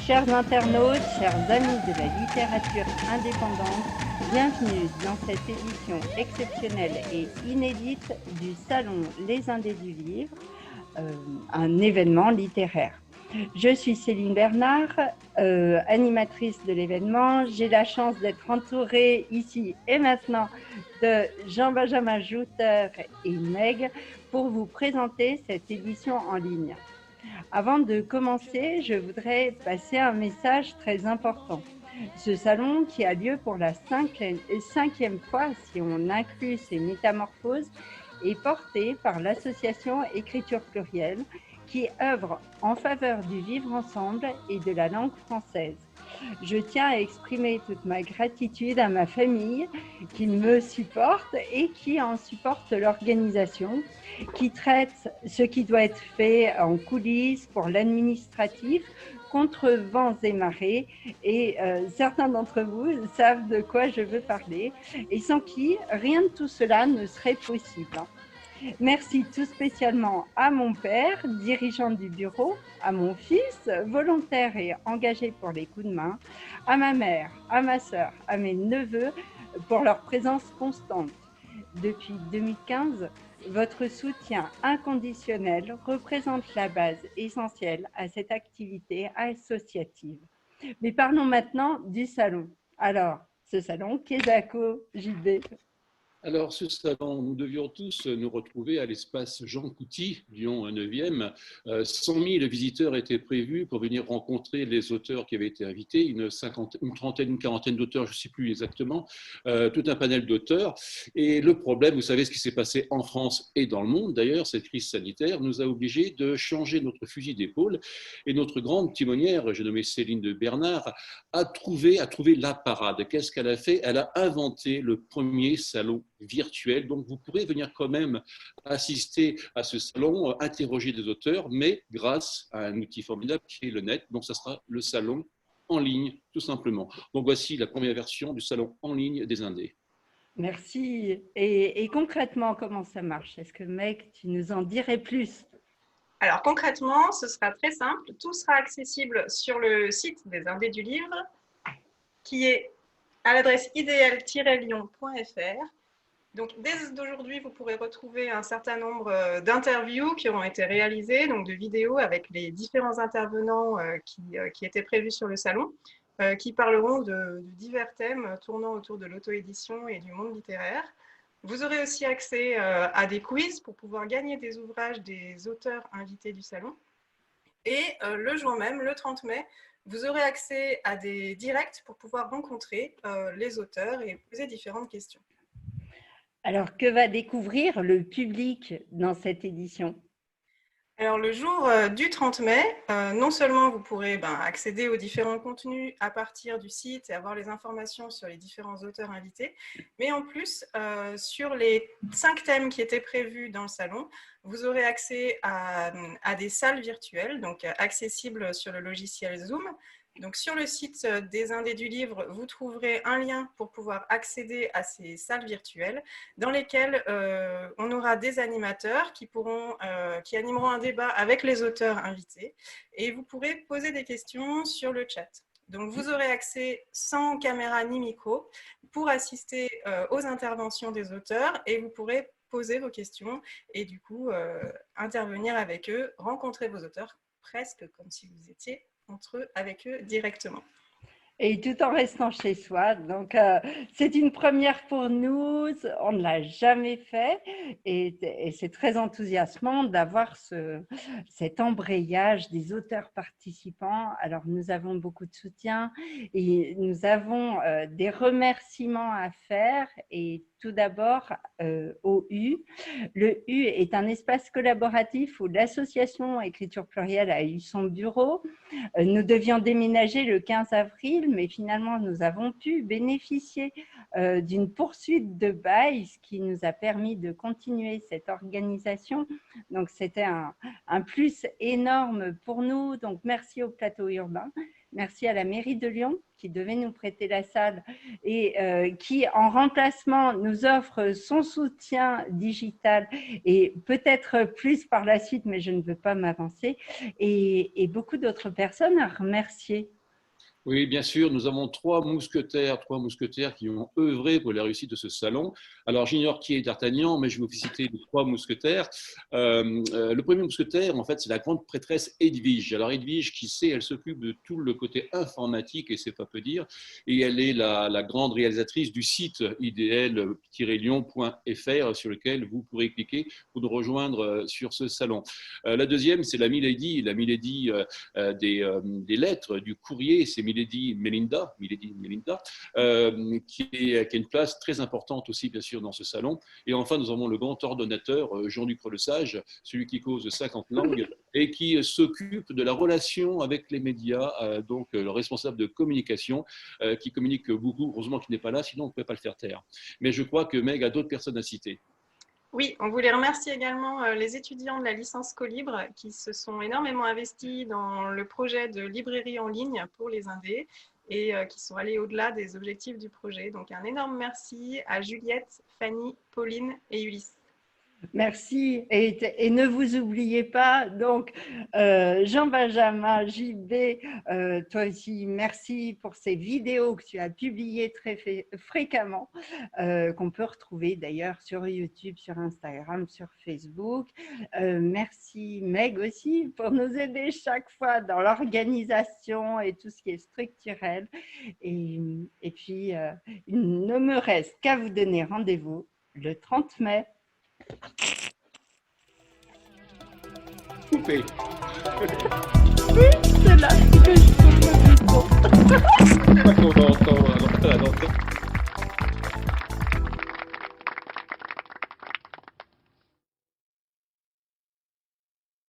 Chers internautes, chers amis de la littérature indépendante, bienvenue dans cette édition exceptionnelle et inédite du Salon Les Indés du Livre, un événement littéraire. Je suis Céline Bernard, animatrice de l'événement. J'ai la chance d'être entourée ici et maintenant de Jean-Benjamin Jouteur et Meg pour vous présenter cette édition en ligne. Avant de commencer, je voudrais passer un message très important. Ce salon, qui a lieu pour la cinquième fois, si on inclut ces métamorphoses, est porté par l'association Écriture Plurielle, qui œuvre en faveur du vivre ensemble et de la langue française. Je tiens à exprimer toute ma gratitude à ma famille qui me supporte et qui en supporte l'organisation, qui traite ce qui doit être fait en coulisses pour l'administratif, contre vents et marées, et certains d'entre vous savent de quoi je veux parler, et sans qui rien de tout cela ne serait possible. Merci tout spécialement à mon père, dirigeant du bureau, à mon fils, volontaire et engagé pour les coups de main, à ma mère, à ma sœur, à mes neveux pour leur présence constante. Depuis 2015, votre soutien inconditionnel représente la base essentielle à cette activité associative. Mais parlons maintenant du salon. Alors, ce salon, Quédaco JB. Alors, ce salon, nous devions tous nous retrouver à l'espace Jean Couty, Lyon 9e. 100 000 visiteurs étaient prévus pour venir rencontrer les auteurs qui avaient été invités, une trentaine, une quarantaine d'auteurs, je ne sais plus exactement, tout un panel d'auteurs. Et le problème, vous savez ce qui s'est passé en France et dans le monde d'ailleurs, cette crise sanitaire nous a obligés de changer notre fusil d'épaule. Et notre grande timonière, j'ai nommé Céline de Bernard, a trouvé la parade. Qu'est-ce qu'elle a fait? Elle a inventé le premier salon virtuel. Donc, vous pourrez venir quand même assister à ce salon, interroger des auteurs, mais grâce à un outil formidable qui est le net. Donc, ça sera le salon en ligne, tout simplement. Donc, voici la première version du salon en ligne des Indés. Merci. Et concrètement, comment ça marche? Est-ce que, Meg, tu nous en dirais plus? Alors concrètement, ce sera très simple. Tout sera accessible sur le site des Indés du Livre, qui est à l'adresse idéal-lyon.fr. Donc, dès aujourd'hui, vous pourrez retrouver un certain nombre d'interviews qui auront été réalisées, donc de vidéos avec les différents intervenants qui étaient prévus sur le salon, qui parleront de divers thèmes tournant autour de l'auto-édition et du monde littéraire. Vous aurez aussi accès à des quiz pour pouvoir gagner des ouvrages des auteurs invités du salon. Et le jour même, le 30 mai, vous aurez accès à des directs pour pouvoir rencontrer les auteurs et poser différentes questions. Alors, que va découvrir le public dans cette édition? Alors, le jour du 30 mai, non seulement vous pourrez accéder aux différents contenus à partir du site et avoir les informations sur les différents auteurs invités, mais en plus, sur les 5 thèmes qui étaient prévus dans le salon, vous aurez accès à des salles virtuelles, donc accessibles sur le logiciel Zoom. Donc, sur le site des Indés du Livre, vous trouverez un lien pour pouvoir accéder à ces salles virtuelles dans lesquelles on aura des animateurs qui animeront un débat avec les auteurs invités et vous pourrez poser des questions sur le chat. Donc, vous aurez accès sans caméra ni micro pour assister aux interventions des auteurs et vous pourrez poser vos questions et du coup intervenir avec eux, rencontrer vos auteurs presque comme si vous étiez avec eux directement. Et tout en restant chez soi. Donc, c'est une première pour nous. On ne l'a jamais fait. Et c'est très enthousiasmant d'avoir cet embrayage des auteurs participants. Alors, nous avons beaucoup de soutien et nous avons des remerciements à faire. Et tout d'abord, au U. Le U est un espace collaboratif où l'association Écriture Plurielle a eu son bureau. Nous devions déménager le 15 avril, mais finalement, nous avons pu bénéficier d'une poursuite de bail, ce qui nous a permis de continuer cette organisation. Donc, c'était un plus énorme pour nous. Donc, merci au plateau urbain. Merci à la mairie de Lyon qui devait nous prêter la salle et qui, en remplacement, nous offre son soutien digital et peut-être plus par la suite, mais je ne veux pas m'avancer, et beaucoup d'autres personnes à remercier. Oui, bien sûr, nous avons trois mousquetaires qui ont œuvré pour la réussite de ce salon. Alors, j'ignore qui est D'Artagnan, mais je vais vous citer les trois mousquetaires. Le premier mousquetaire, en fait, c'est la grande prêtresse Edwige. Alors, Edwige, qui sait, elle s'occupe de tout le côté informatique, et c'est pas peu dire, et elle est la grande réalisatrice du site idl-lyon.fr sur lequel vous pourrez cliquer pour nous rejoindre sur ce salon. La deuxième, c'est la Milady des lettres, du courrier, c'est Milady Melinda, qui a une place très importante aussi, bien sûr, dans ce salon. Et enfin, nous avons le grand ordonnateur, Jean-Luc Relesage, celui qui cause 50 langues et qui s'occupe de la relation avec les médias, donc le responsable de communication, qui communique beaucoup. Heureusement qu'il n'est pas là, sinon on ne pouvait pas le faire taire. Mais je crois que Meg a d'autres personnes à citer. Oui, on voulait remercier également les étudiants de la licence Colibre qui se sont énormément investis dans le projet de librairie en ligne pour les Indés et qui sont allés au-delà des objectifs du projet. Donc un énorme merci à Juliette, Fanny, Pauline et Ulysse. Merci et ne vous oubliez pas, donc Jean-Benjamin, JB, toi aussi, merci pour ces vidéos que tu as publiées très fréquemment, qu'on peut retrouver d'ailleurs sur YouTube, sur Instagram, sur Facebook. Merci Meg aussi pour nous aider chaque fois dans l'organisation et tout ce qui est structurel. Et puis, il ne me reste qu'à vous donner rendez-vous le 30 mai. Coupé. Oui, c'est là que je peux le dire. C'est pas qu'on va entendre.